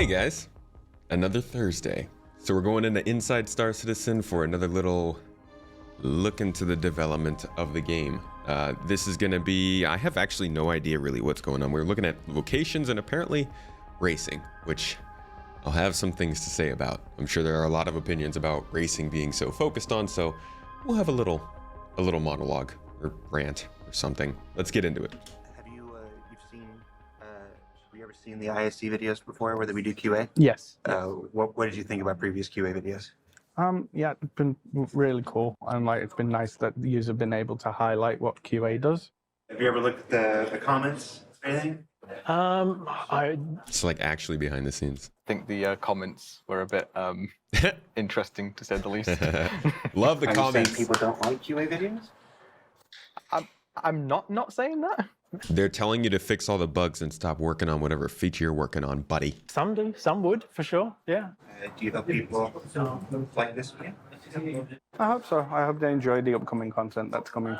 Hey guys, another Thursday. So we're going into Inside Star Citizen for another little look into the development of the game. This is gonna be, I have actually no idea really what's going on. We're looking at locations and apparently racing, which I'll have some things to say about. I'm sure there are a lot of opinions about racing being so focused on, so we'll have a little monologue or rant or something. Let's get into it. Have you ever seen the ISC videos before where we do QA? Yes. What did you think about previous QA videos? Yeah, it's been really cool, and like it's been nice that the user have been able to highlight what QA does. Have you ever looked at the comments or anything? It's like actually behind the scenes. I think the comments were a bit interesting, to say the least. Love the Are comments. you saying people don't like QA videos? I'm not saying that. They're telling you to fix all the bugs and stop working on whatever feature you're working on, buddy. Some do, some would, for sure, yeah. Do you hope people like this video? I hope so. I hope they enjoy the upcoming content that's coming.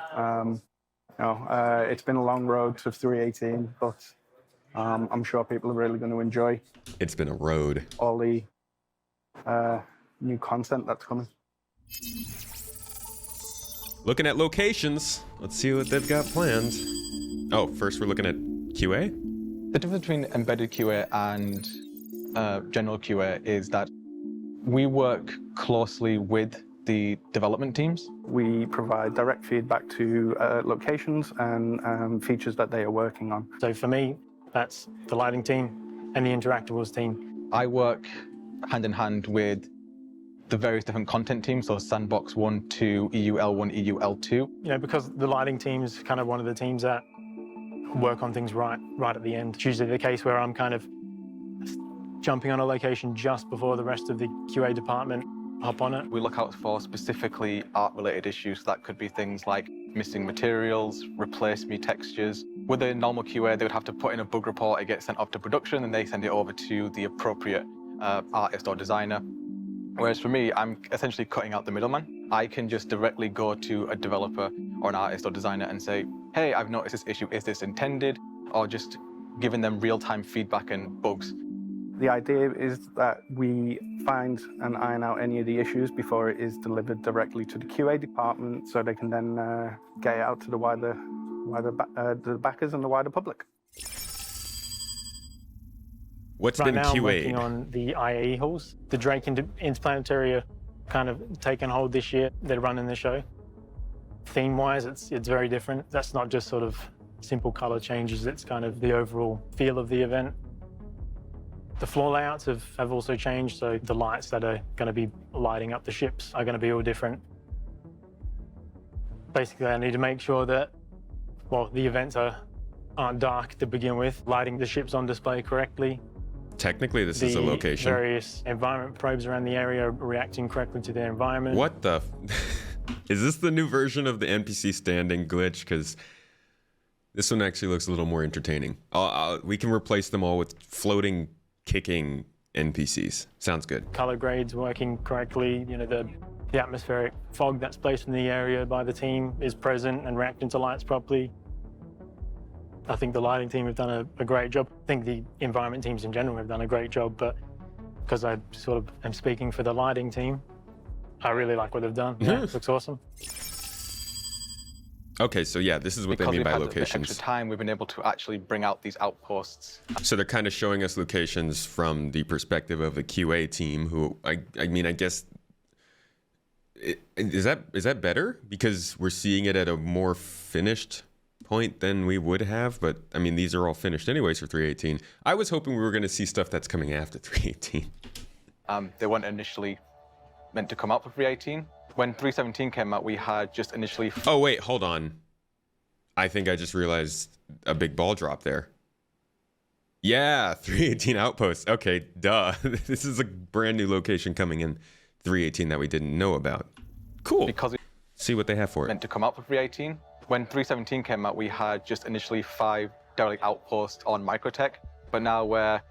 It's been a long road to 318, but I'm sure people are really going to enjoy It's been a road. all the new content that's coming. Looking at locations. Let's see what they've got planned. Oh, first we're looking at QA? The difference between embedded QA and general QA is that we work closely with the development teams. We provide direct feedback to locations and features that they are working on. So for me, that's the lighting team and the interactables team. I work hand in hand with the various different content teams, so Sandbox 1, 2, EUL1, EUL2. You know, because the lighting team's kind of one of the teams that work on things right at the end. It's usually the case where I'm kind of jumping on a location just before the rest of the QA department hop on it. We look out for specifically art-related issues. That could be things like missing materials, replace me textures. With a normal QA, they would have to put in a bug report, it gets sent off to production, and they send it over to the appropriate artist or designer. Whereas for me, I'm essentially cutting out the middleman. I can just directly go to a developer or an artist or designer and say, hey, I've noticed this issue, is this intended? Or just giving them real-time feedback and bugs. The idea is that we find and iron out any of the issues before it is delivered directly to the QA department, so they can then get it out to the the backers and the wider public. What's Right been now, I'm QA'd? working on the IAE halls. The Drake Interplanetary are kind of taken hold this year. They're running the show. Theme-wise, it's very different. That's not just sort of simple color changes. It's kind of the overall feel of the event. The floor layouts have also changed, so the lights that are going to be lighting up the ships are going to be all different. Basically, I need to make sure that, well, the events aren't dark to begin with, lighting the ships on display correctly. Technically, this is a location. Various environment probes around the area are reacting correctly to their environment. What the? Is this the new version of the NPC standing glitch? Because this one actually looks a little more entertaining. We can replace them all with floating, kicking NPCs. Sounds good. Color grades working correctly. You know, the atmospheric fog that's placed in the area by the team is present and reacting to lights properly. I think the lighting team have done a great job. I think the environment teams in general have done a great job, but because I sort of am speaking for the lighting team, I really like what they've done. Yeah, it looks awesome. Okay, so yeah, this is what they mean by Because we've had the locations. extra time, we've been able to actually bring out these outposts. So they're kind of showing us locations from the perspective of the QA team, who I mean, I guess, is that better? Because we're seeing it at a more finished point than we would have, but I mean, these are all finished anyways for 318. I was hoping we were going to see stuff that's coming after 318. They weren't initially meant to come out for 318. When 317 came out, we had just initially... Oh, wait, hold on. I think I just realized a big ball drop there. Yeah, 318 outpost. Okay, duh. This is a brand new location coming in 318 that we didn't know about. Cool. Because it See what they have for it. meant to come out for 318. When 317 came out, we had just initially 5 derelict outposts on Microtech, but now we're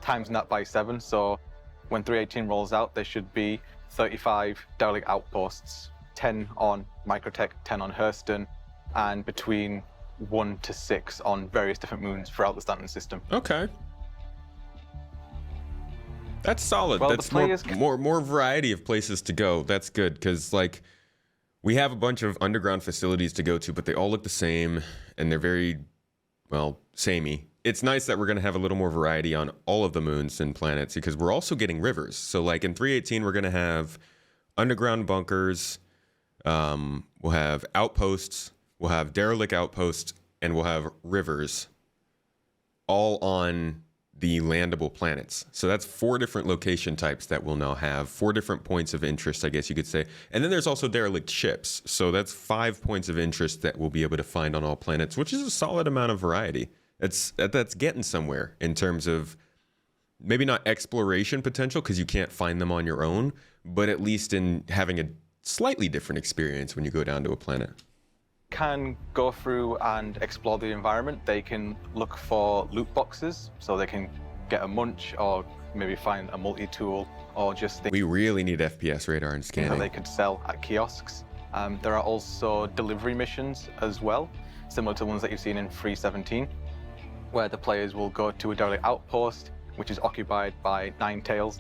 timesing that by 7, so when 318 rolls out, there should be 35 derelict outposts, 10 on Microtech, 10 on Hurston, and between 1 to 6 on various different moons throughout the Stanton system. Okay. That's solid. Well, the That's players more variety of places to go. That's good because like we have a bunch of underground facilities to go to, but they all look the same and they're very well samey. It's nice that we're going to have a little more variety on all of the moons and planets because we're also getting rivers. So like in 318, we're going to have underground bunkers. We'll have outposts. We'll have derelict outposts, and we'll have rivers, all on the landable planets. So that's 4 different location types that we'll now have, 4 different points of interest, I guess you could say. And then there's also derelict ships. So that's 5 points of interest that we'll be able to find on all planets, which is a solid amount of variety. That's getting somewhere in terms of maybe not exploration potential because you can't find them on your own, but at least in having a slightly different experience when you go down to a planet. can go through and explore the environment. They can look for loot boxes, so they can get a munch or maybe find a multi-tool or just things We really need FPS radar and that scanning. they could sell at kiosks. There are also delivery missions as well, similar to the ones that you've seen in 317, where the players will go to a derelict outpost, which is occupied by 9 tails,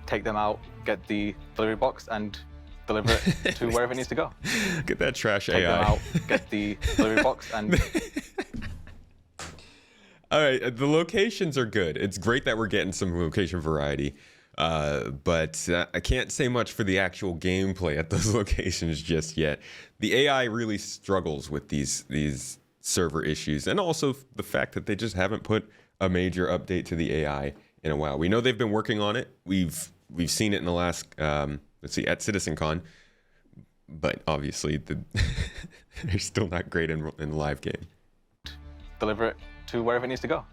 take them out, get the delivery box, and deliver it to wherever it needs to go. Get that trash Take AI. them out, get the delivery box, and All right, the locations are good. It's great that we're getting some location variety, but I can't say much for the actual gameplay at those locations just yet. The AI really struggles with these server issues, and also the fact that they just haven't put a major update to the AI in a while. We know they've been working on it. We've seen it in the last let's see, at CitizenCon, but obviously they're still not great in the live game. deliver it to wherever it needs to go.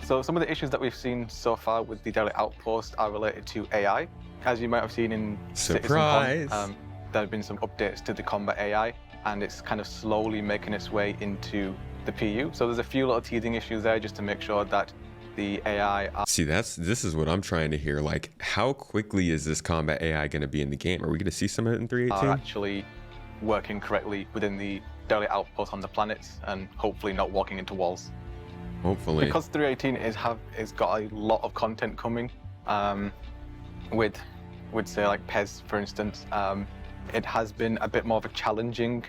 So some of the issues that we've seen so far with the derelict outpost are related to AI. As you might have seen in Surprise! CitizenCon, there have been some updates to the combat AI, and it's kind of slowly making its way into the PU. So there's a few little teething issues there just to make sure that the AI are See, this is what I'm trying to hear. Like, how quickly is this combat AI going to be in the game? Are we going to see some of it in 318? actually working correctly within the derelict outpost on the planets and hopefully not walking into walls. Hopefully. Because 318 is got a lot of content coming, with say like PES, for instance, it has been a bit more of a challenging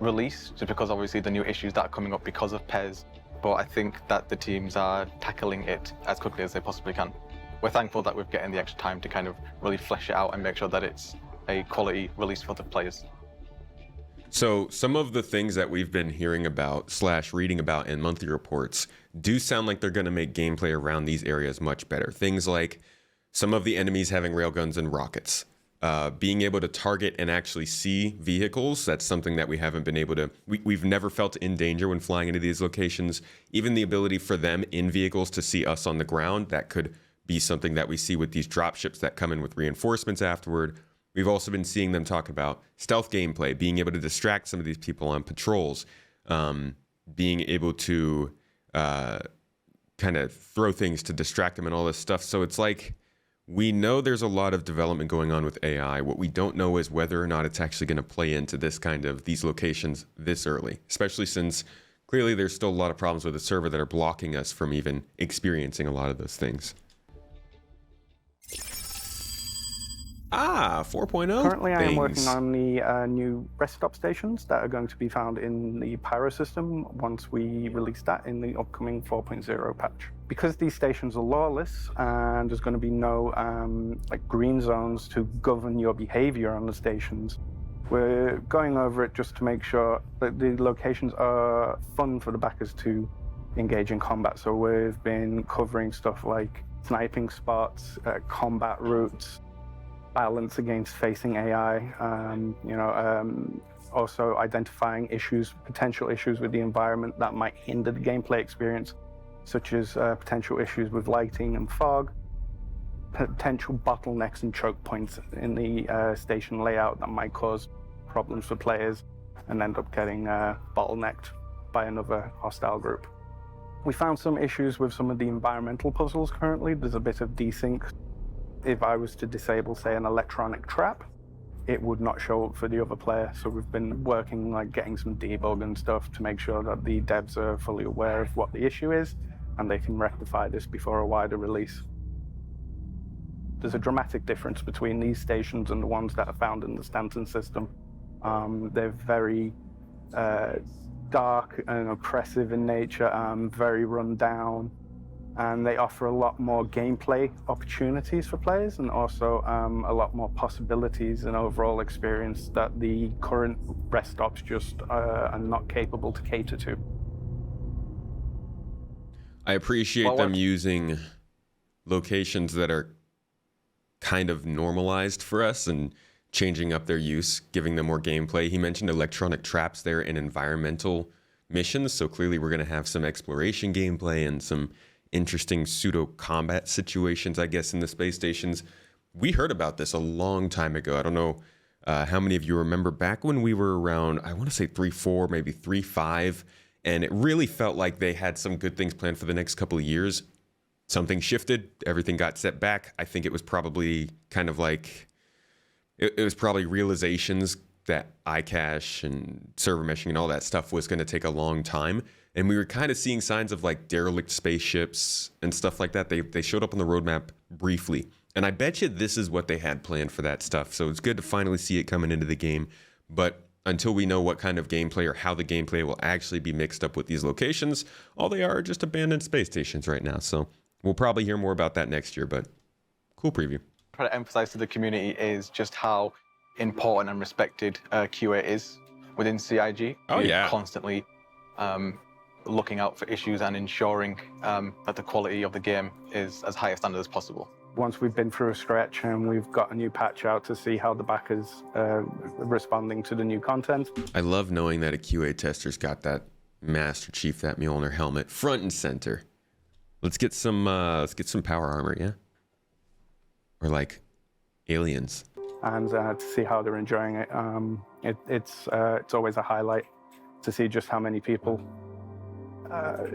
release just because obviously the new issues that are coming up because of PES. But I think that the teams are tackling it as quickly as they possibly can. We're thankful that we're getting the extra time to kind of really flesh it out and make sure that it's a quality release for the players. So some of the things that we've been hearing about / reading about in monthly reports do sound like they're going to make gameplay around these areas much better. Things like some of the enemies having railguns and rockets. Being able to target and actually see vehicles, that's something that we haven't been able to, we've never felt in danger when flying into these locations. Even the ability for them in vehicles to see us on the ground, that could be something that we see with these dropships that come in with reinforcements afterward. We've also been seeing them talk about stealth gameplay, being able to distract some of these people on patrols, being able to kind of throw things to distract them and all this stuff. So it's like, we know there's a lot of development going on with AI. What we don't know is whether or not it's actually going to play into these locations this early, especially since clearly there's still a lot of problems with the server that are blocking us from even experiencing a lot of those things. 4.0. Currently, I am working things. on the new rest stop stations that are going to be found in the Pyro system once we release that in the upcoming 4.0 patch. Because these stations are lawless and there's going to be no like green zones to govern your behavior on the stations, we're going over it just to make sure that the locations are fun for the backers to engage in combat. So we've been covering stuff like sniping spots, combat routes, balance against facing AI, also identifying potential issues with the environment that might hinder the gameplay experience, such as potential issues with lighting and fog, potential bottlenecks and choke points in the station layout that might cause problems for players and end up getting bottlenecked by another hostile group. We found some issues with some of the environmental puzzles currently. There's a bit of desync. If I was to disable, say, an electronic trap, it would not show up for the other player. So we've been working, like getting some debug and stuff to make sure that the devs are fully aware of what the issue is and they can rectify this before a wider release. There's a dramatic difference between these stations and the ones that are found in the Stanton system. They're very dark and oppressive in nature, very run down, and they offer a lot more gameplay opportunities for players, and also a lot more possibilities and overall experience that the current rest stops just are not capable to cater to. I appreciate them using locations that are kind of normalized for us and changing up their use, giving them more gameplay. He mentioned electronic traps there and environmental missions, so clearly we're going to have some exploration gameplay and some interesting pseudo combat situations, I guess, in the space stations. We heard about this a long time ago. I don't know how many of you remember back when we were around, I want to say 3.4, maybe 3.5, and it really felt like they had some good things planned for the next couple of years. Something shifted, everything got set back. I think it was probably kind of like, it was probably realizations that iCache and server meshing and all that stuff was going to take a long time. And we were kind of seeing signs of like derelict spaceships and stuff like that. They showed up on the roadmap briefly. And I bet you this is what they had planned for that stuff. So it's good to finally see it coming into the game. But until we know what kind of gameplay or how the gameplay will actually be mixed up with these locations, all they are just abandoned space stations right now. So we'll probably hear more about that next year, but cool preview. Try to emphasize to the community is just how important and respected QA is within CIG. Oh, yeah. Constantly looking out for issues and ensuring that the quality of the game is as high a standard as possible. Once we've been through a stretch and we've got a new patch out to see how the backers are responding to the new content. I love knowing that a QA tester's got that Master Chief, that Mjolnir helmet, front and center. Let's get some power armor, yeah? Or like aliens. And to see how they're enjoying it. It's always a highlight to see just how many people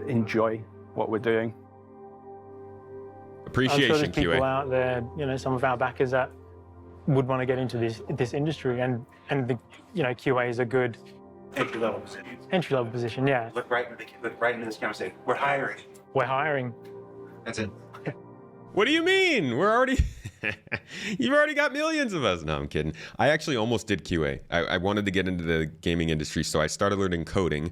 enjoy what we're doing. Appreciation, I'm sure there's people QA. out there, some of our backers that would want to get into this industry, and the QA is a good Entry-level position. entry-level position. Yeah, Look right into this camera and say, we're hiring. we're hiring. That's it. What do you mean? We're already... You've already got millions of us. No, I'm kidding. I actually almost did QA. I wanted to get into the gaming industry, so I started learning coding.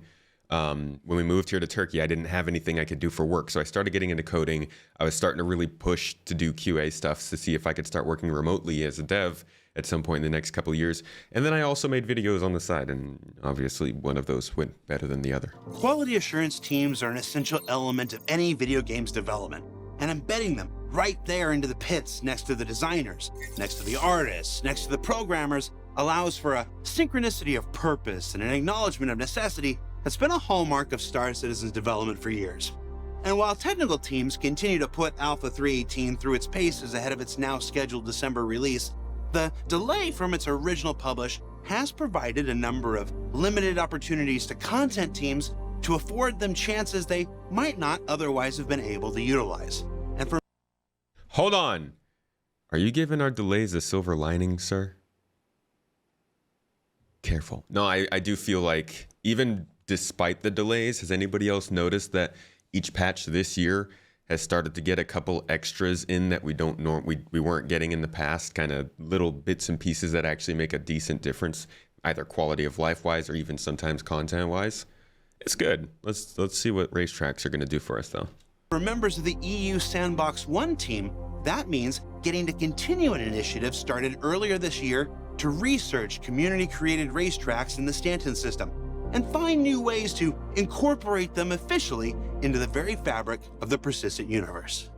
When we moved here to Turkey, I didn't have anything I could do for work, so I started getting into coding. I was starting to really push to do QA stuff to see if I could start working remotely as a dev at some point in the next couple of years. And then I also made videos on the side, and obviously one of those went better than the other. Quality assurance teams are an essential element of any video games development, and embedding them right there into the pits next to the designers, next to the artists, next to the programmers allows for a synchronicity of purpose and an acknowledgement of necessity that's been a hallmark of Star Citizen's development for years. And while technical teams continue to put Alpha 3.18 through its paces ahead of its now scheduled December release, the delay from its original publish has provided a number of limited opportunities to content teams to afford them chances they might not otherwise have been able to utilize. And for Hold on. Are you giving our delays a silver lining, sir? Careful. No, I do feel like even despite the delays, has anybody else noticed that each patch this year has started to get a couple extras in that we weren't getting in the past, kind of little bits and pieces that actually make a decent difference, either quality of life wise or even sometimes content wise? It's good. Let's see what racetracks are going to do for us, though. For members of the EU Sandbox 1 team, that means getting to continue an initiative started earlier this year to research community-created racetracks in the Stanton system and find new ways to incorporate them officially into the very fabric of the persistent universe.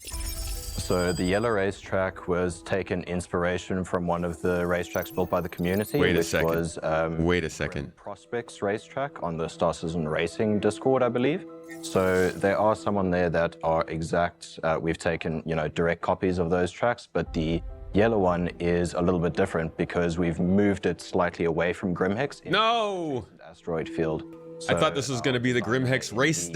So the Yellow racetrack was taken inspiration from one of the racetracks built by the community, Wait a which second. was Wait a second. Prospects racetrack on the Star Citizen Racing Discord, I believe. So there are some on there that are exact. We've taken, direct copies of those tracks, but the yellow one is a little bit different because we've moved it slightly away from Grimhex into No! the asteroid field. I thought this was going to be the Grimhex race.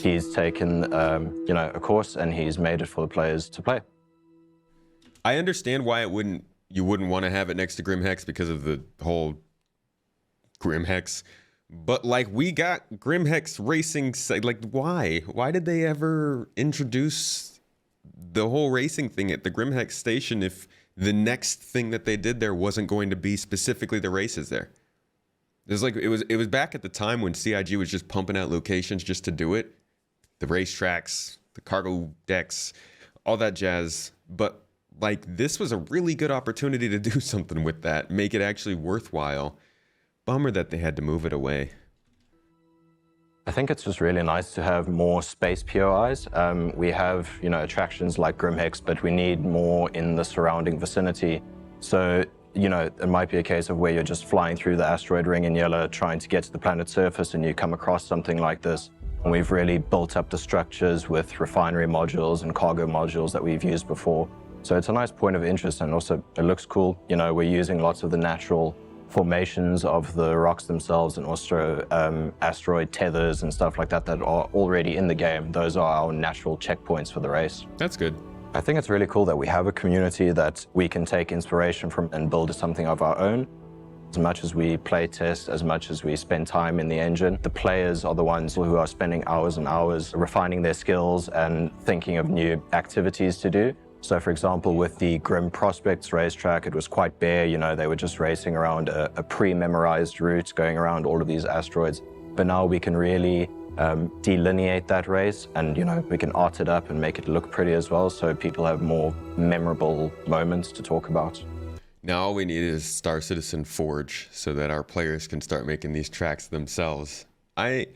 He's taken, a course and he's made it for the players to play. I understand why you wouldn't want to have it next to Grimhex because of the whole Grimhex, But like we got Grimhex Racing, like why did they ever introduce the whole racing thing at the Grimhex station if the next thing that they did there wasn't going to be specifically the races there? It was like it was back at the time when CIG was just pumping out locations just to do it, the racetracks, the cargo decks, all that jazz. But like this was a really good opportunity to do something with that, make it actually worthwhile. Bummer that they had to move it away. I think it's just really nice to have more space POIs. We have, you know, attractions like Grimhex, but we need more in the surrounding vicinity. So, you know, it might be a case of where you're just flying through the asteroid ring in Yila, trying to get to the planet's surface, and you come across something like this. And we've really built up the structures with refinery modules and cargo modules that we've used before. So it's a nice point of interest, and also it looks cool. You know, we're using lots of the natural formations of the rocks themselves and also asteroid tethers and stuff like that that are already in the game. Those are our natural checkpoints for the race. That's good. I think it's really cool that we have a community that we can take inspiration from and build something of our own. As much as we play test, as much as we spend time in the engine, the players are the ones who are spending hours and hours refining their skills and thinking of new activities to do. So for example, with the Grim Prospects racetrack, it was quite bare, you know, they were just racing around a pre-memorized route, going around all of these asteroids. But now we can really delineate that race and, you know, we can art it up and make it look pretty as well, so people have more memorable moments to talk about. Now all we need is Star Citizen Forge so that our players can start making these tracks themselves. I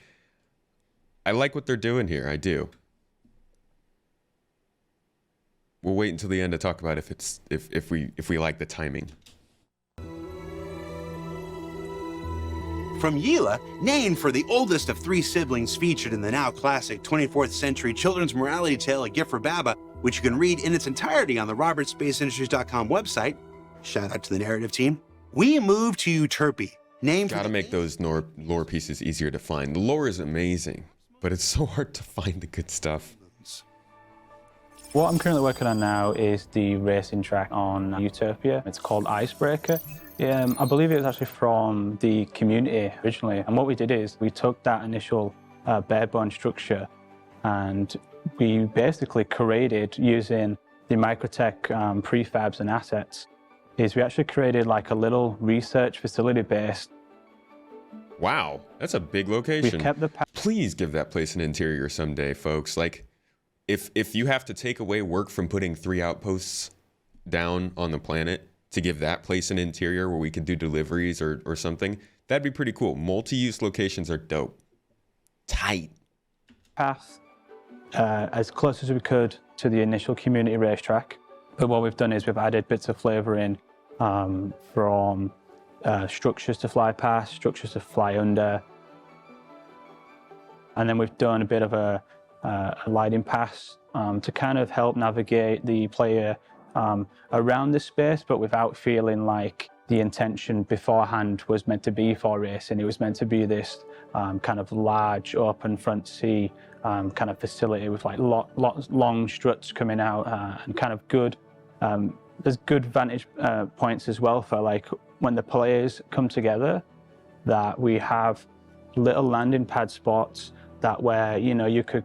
like what they're doing here, I do. We'll wait until the end to talk about if we like the timing. From Yila, named for the oldest of 3 siblings featured in the now classic 24th century children's morality tale, A Gift for Baba, which you can read in its entirety on the robertspaceindustries.com website. Shout out to the narrative team. We moved to Uterpy, named Gotta make those lore pieces easier to find. The lore is amazing, but it's so hard to find the good stuff. What I'm currently working on now is the racing track on Uterpia. It's called Icebreaker. I believe it was actually from the community originally. And what we did is we took that initial bare-bone structure and we basically created, using the Microtech prefabs and assets, is we actually created like a little research facility base. Wow, that's a big location. We kept the Please give that place an interior someday, folks. Like, if you have to take away work from putting 3 outposts down on the planet to give that place an interior where we could do deliveries or something, that'd be pretty cool. Multi-use locations are dope. Tight. path as close as we could to the initial community racetrack. But what we've done is we've added bits of flavour in from structures to fly past, structures to fly under. And then we've done a bit of a lighting pass to kind of help navigate the player around the space, but without feeling like the intention beforehand was meant to be for racing. It was meant to be this kind of large open front sea kind of facility with like long struts coming out and kind of good. There's good vantage points as well for like when the players come together, that we have little landing pad spots that where you could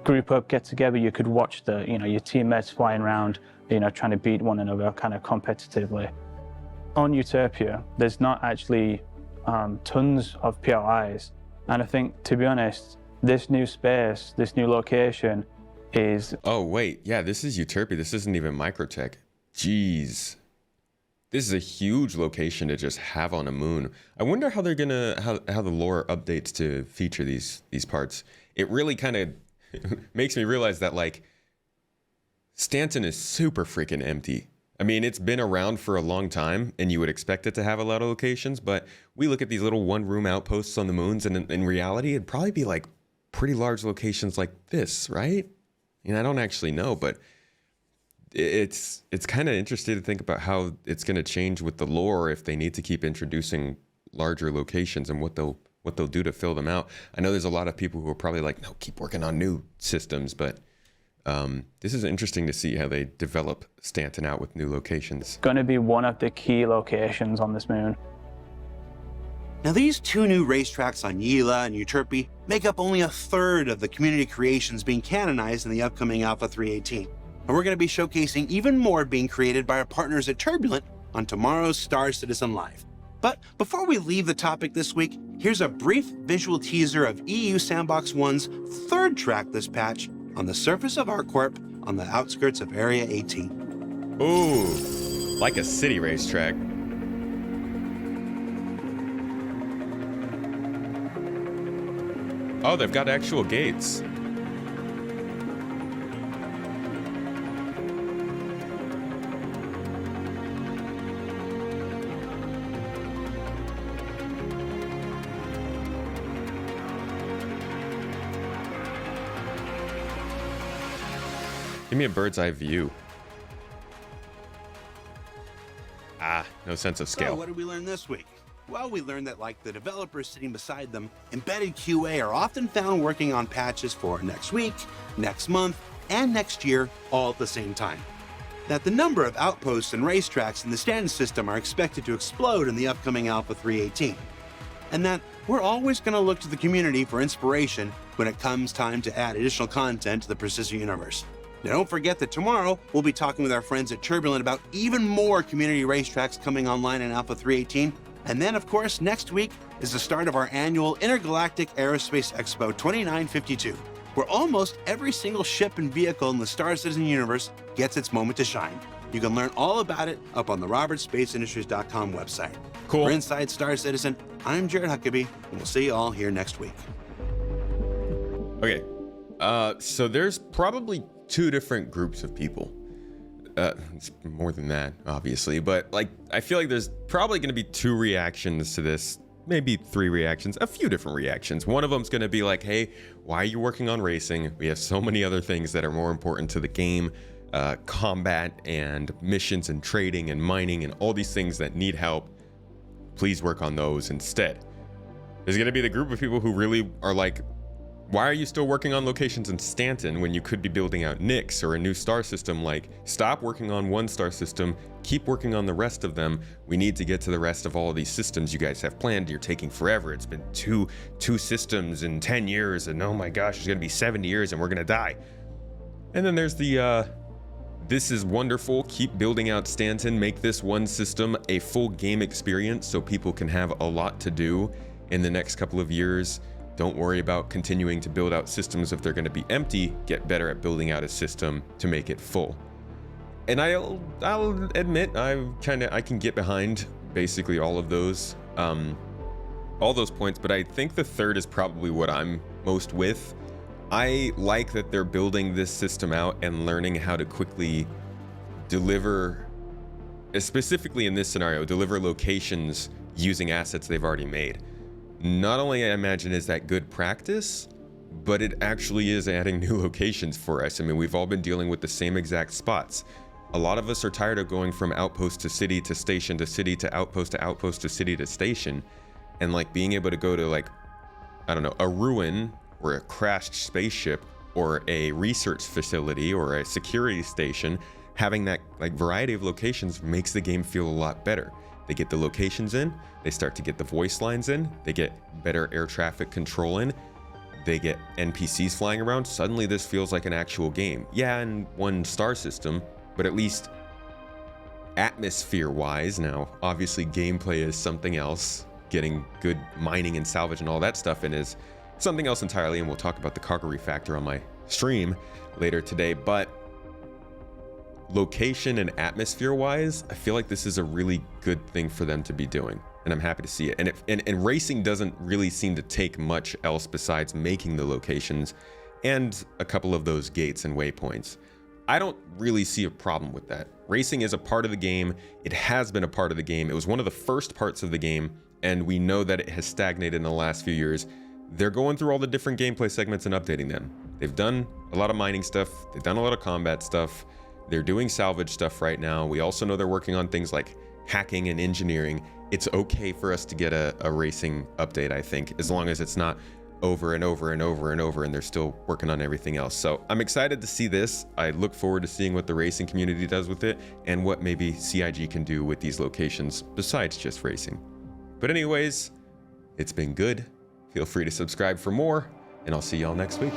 group up, get together, you could watch your teammates flying around, trying to beat one another kind of competitively. On Uterpia, there's not actually tons of POIs, and I think, to be honest, this new space, this new location is... Oh wait, yeah, this is Uterpy. This isn't even Microtech. Jeez. This is a huge location to just have on a moon. I wonder how they're gonna how the lore updates to feature these parts. It really kind of makes me realize that like Stanton is super freaking empty. I mean, it's been around for a long time and you would expect it to have a lot of locations, but we look at these little one-room outposts on the moons and in reality, it'd probably be like pretty large locations like this, right? I don't actually know, but it's kind of interesting to think about how it's going to change with the lore if they need to keep introducing larger locations and what they'll do to fill them out. I know there's a lot of people who are probably like, no, keep working on new systems, but this is interesting to see how they develop Stanton out with new locations. Going to be one of the key locations on this moon. Now, these two new racetracks on Yila and Uterpy make up only a third of the community creations being canonized in the upcoming Alpha 3.18. And we're going to be showcasing even more being created by our partners at Turbulent on tomorrow's Star Citizen Live. But before we leave the topic this week, here's a brief visual teaser of EU Sandbox 1's third track this patch on the surface of ArcCorp on the outskirts of Area 18. Ooh, like a city racetrack. Oh, they've got actual gates. Give me a bird's eye view. Ah, no sense of scale. So what did we learn this week? Well, we learned that like the developers sitting beside them, embedded QA are often found working on patches for next week, next month, and next year all at the same time. That the number of outposts and racetracks in the stand system are expected to explode in the upcoming Alpha 3.18. And that we're always going to look to the community for inspiration when it comes time to add additional content to the persistent universe. Now, don't forget that tomorrow we'll be talking with our friends at Turbulent about even more community racetracks coming online in Alpha 3.18. And then, of course, next week is the start of our annual Intergalactic Aerospace Expo 2952, where almost every single ship and vehicle in the Star Citizen universe gets its moment to shine. You can learn all about it up on the robertsspaceindustries.com website. Cool. For Inside Star Citizen, I'm Jared Huckabee, and we'll see you all here next week. Okay, so there's probably two different groups of people. It's more than that, obviously, but like I feel like there's probably going to be two reactions to this, maybe three reactions, a few different reactions. One of them's going to be like, hey, why are you working on racing? We have so many other things that are more important to the game, combat and missions and trading and mining and all these things that need help. Please work on those instead. There's going to be the group of people who really are like, why are you still working on locations in Stanton when you could be building out Nyx or a new star system? Like, stop working on one star system, keep working on the rest of them. We need to get to the rest of all of these systems you guys have planned. You're taking forever. It's been two systems in 10 years, and oh my gosh, it's gonna be 70 years and we're gonna die. And then there's the, this is wonderful, keep building out Stanton, make this one system a full game experience so people can have a lot to do in the next couple of years. Don't worry about continuing to build out systems if they're going to be empty. Get better at building out a system to make it full. And I'll admit I can get behind basically all those points, but I think the third is probably what I'm most with. I like that they're building this system out and learning how to quickly deliver, specifically in this scenario, deliver locations using assets they've already made. Not only, I imagine, is that good practice, but it actually is adding new locations for us. I mean, we've all been dealing with the same exact spots. A lot of us are tired of going from outpost to city to station to city to outpost to city to station. And like being able to go to like, I don't know, a ruin or a crashed spaceship or a research facility or a security station, having that like variety of locations makes the game feel a lot better. They get the locations in, they start to get the voice lines in, they get better air traffic control in, they get NPCs flying around. Suddenly this feels like an actual game. Yeah, in one star system, but at least atmosphere-wise. Now, obviously gameplay is something else. Getting good mining and salvage and all that stuff in is something else entirely, and we'll talk about the cargo refactor on my stream later today. But location and atmosphere wise, I feel like this is a really good thing for them to be doing, and I'm happy to see it. And racing doesn't really seem to take much else besides making the locations and a couple of those gates and waypoints. I don't really see a problem with that. Racing is a part of the game. It has been a part of the game. It was one of the first parts of the game, and we know that it has stagnated in the last few years. They're going through all the different gameplay segments and updating them. They've done a lot of mining stuff. They've done a lot of combat stuff. They're doing salvage stuff right now. We also know they're working on things like hacking and engineering. It's okay for us to get a racing update, I think, as long as it's not over and over and over and over and they're still working on everything else. So I'm excited to see this. I look forward to seeing what the racing community does with it and what maybe CIG can do with these locations besides just racing. But anyways, It's been good. Feel free to subscribe for more, and I'll see y'all next week.